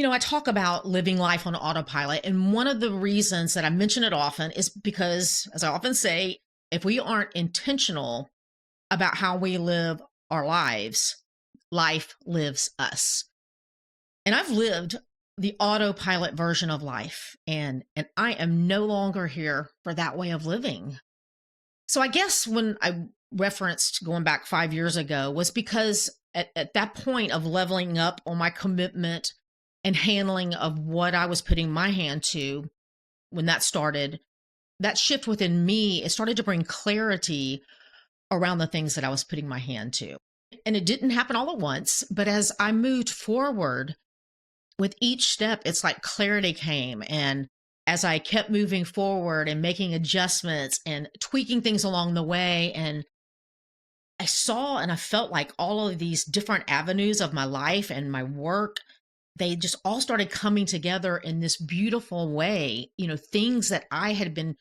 I talk about living life on autopilot. And one of the reasons that I mention it often is because, as I often say, if we aren't intentional about how we live our lives, life lives us. And I've lived the autopilot version of life, and I am no longer here for that way of living. So I guess when I referenced going back 5 years ago was because at that point of leveling up on my commitment and handling of what I was putting my hand to, when that started, that shift within me, it started to bring clarity around the things that I was putting my hand to. And it didn't happen all at once, but as I moved forward with each step, it's like clarity came. And as I kept moving forward and making adjustments and tweaking things along the way, and I saw and I felt like all of these different avenues of my life and my work, they just all started coming together in this beautiful way. Things that I had been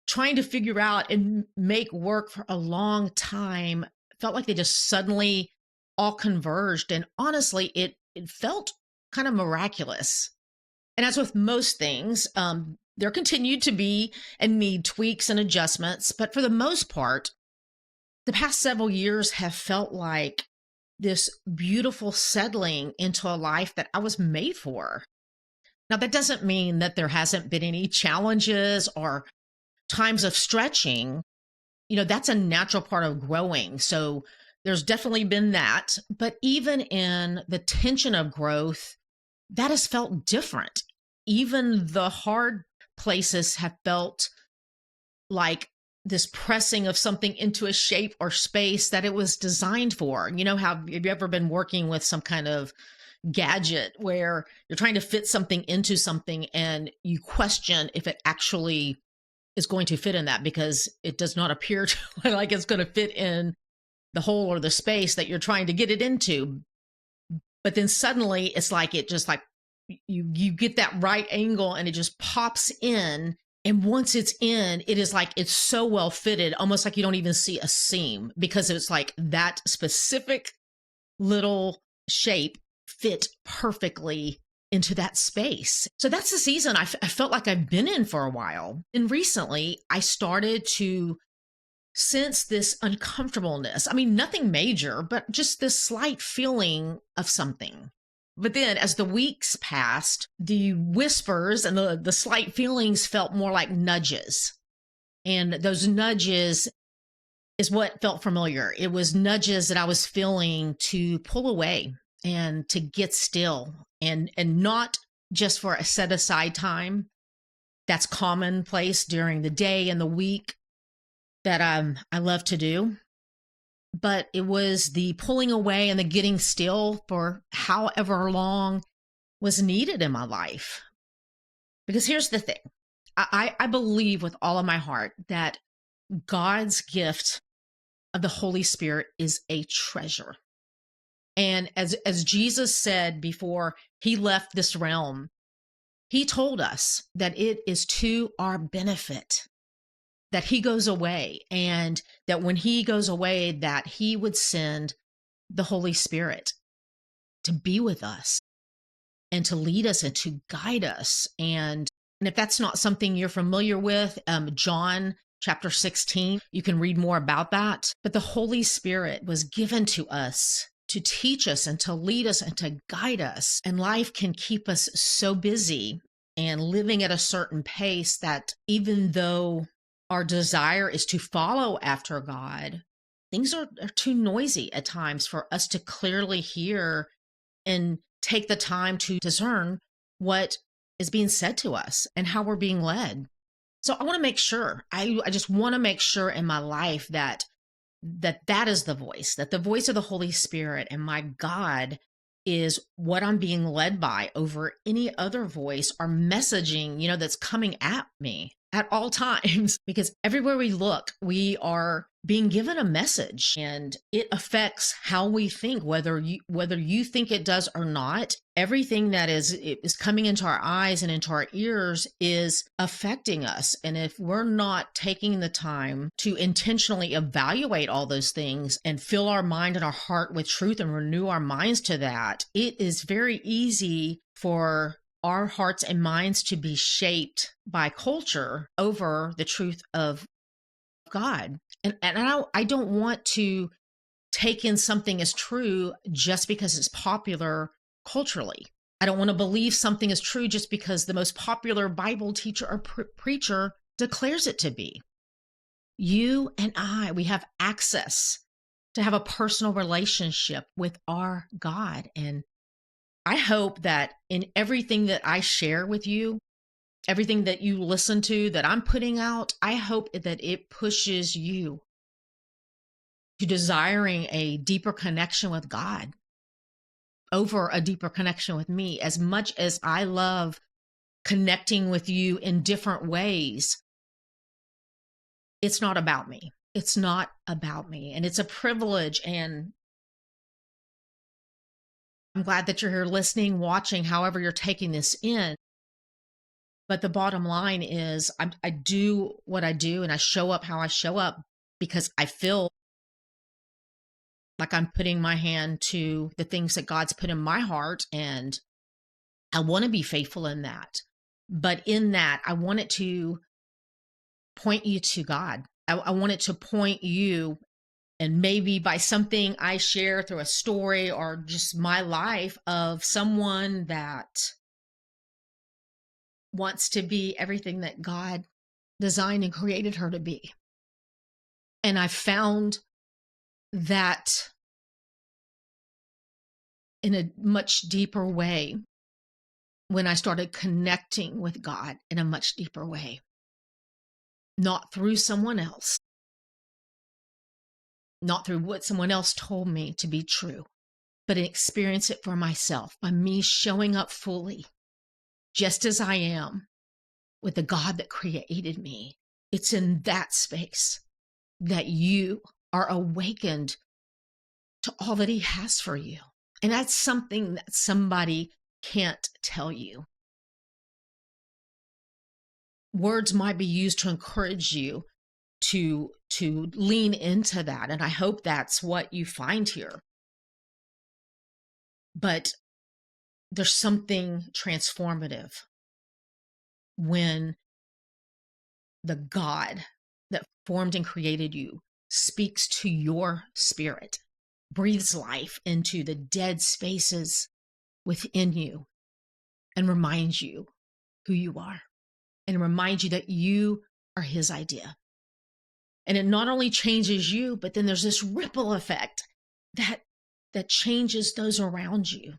trying to figure out and make work for a long time felt like they just suddenly all converged. And honestly, it felt kind of miraculous. And as with most things, there continued to be and need tweaks and adjustments. But for the most part, the past several years have felt like this beautiful settling into a life that I was made for. Now, that doesn't mean that there hasn't been any challenges or times of stretching. That's a natural part of growing. So there's definitely been that. But even in the tension of growth, that has felt different. Even the hard places have felt like this pressing of something into a shape or space that it was designed for. Have you ever been working with some kind of gadget where you're trying to fit something into something and you question if it actually is going to fit in that because it does not appear to like it's going to fit in the hole or the space that you're trying to get it into. But then suddenly it's like it just like you get that right angle and it just pops in. And once it's in, it is like it's so well fitted, almost like you don't even see a seam because it's like that specific little shape fit perfectly into that space. So that's the season I felt like I've been in for a while. And recently, I started to sense this uncomfortableness. I mean, nothing major, but just this slight feeling of something. But then as the weeks passed, the whispers and the slight feelings felt more like nudges. And those nudges is what felt familiar. It was nudges that I was feeling to pull away and to get still and not just for a set aside time. That's commonplace during the day and the week that I love to do. But it was the pulling away and the getting still for however long was needed in my life. Because here's the thing. I believe with all of my heart that God's gift of the Holy Spirit is a treasure. And as Jesus said before he left this realm, he told us that it is to our benefit that he goes away, and that when he goes away, that he would send the Holy Spirit to be with us and to lead us and to guide us. And if that's not something you're familiar with, John chapter 16, you can read more about that. But the Holy Spirit was given to us to teach us and to lead us and to guide us. And life can keep us so busy and living at a certain pace that even though our desire is to follow after God, things are too noisy at times for us to clearly hear and take the time to discern what is being said to us and how we're being led. So I want to make sure, I just want to make sure in my life that is the voice, that the voice of the Holy Spirit and my God is what I'm being led by over any other voice or messaging, that's coming at me. at all times because everywhere we look, we are being given a message and it affects how we think, whether you think it does or not. Everything that is coming into our eyes and into our ears is affecting us. And if we're not taking the time to intentionally evaluate all those things and fill our mind and our heart with truth and renew our minds to that, it is very easy for our hearts and minds to be shaped by culture over the truth of God. And I don't want to take in something as true just because it's popular culturally. I don't want to believe something is true just because the most popular Bible teacher or preacher declares it to be. You and I, we have access to have a personal relationship with our God. And I hope that in everything that I share with you, everything that you listen to, that I'm putting out, I hope that it pushes you to desiring a deeper connection with God over a deeper connection with me. As much as I love connecting with you in different ways, it's not about me. It's not about me. And it's a privilege. And I'm glad that you're here listening, watching, however you're taking this in. But the bottom line is I do what I do and I show up how I show up because I feel like I'm putting my hand to the things that God's put in my heart. And I want to be faithful in that. But in that, I want it to point you to God. I want it to point you, and maybe by something I share through a story or just my life of someone that wants to be everything that God designed and created her to be. And I found that in a much deeper way when I started connecting with God in a much deeper way, not through someone else, not through what someone else told me to be true, but experience it for myself by me showing up fully, just as I am, with the God that created me. It's in that space that you are awakened to all that He has for you. And that's something that somebody can't tell you. Words might be used to encourage you to lean into that. And I hope that's what you find here. But there's something transformative when the God that formed and created you speaks to your spirit, breathes life into the dead spaces within you, and reminds you who you are, and reminds you that you are His idea. And it not only changes you, but then there's this ripple effect that changes those around you.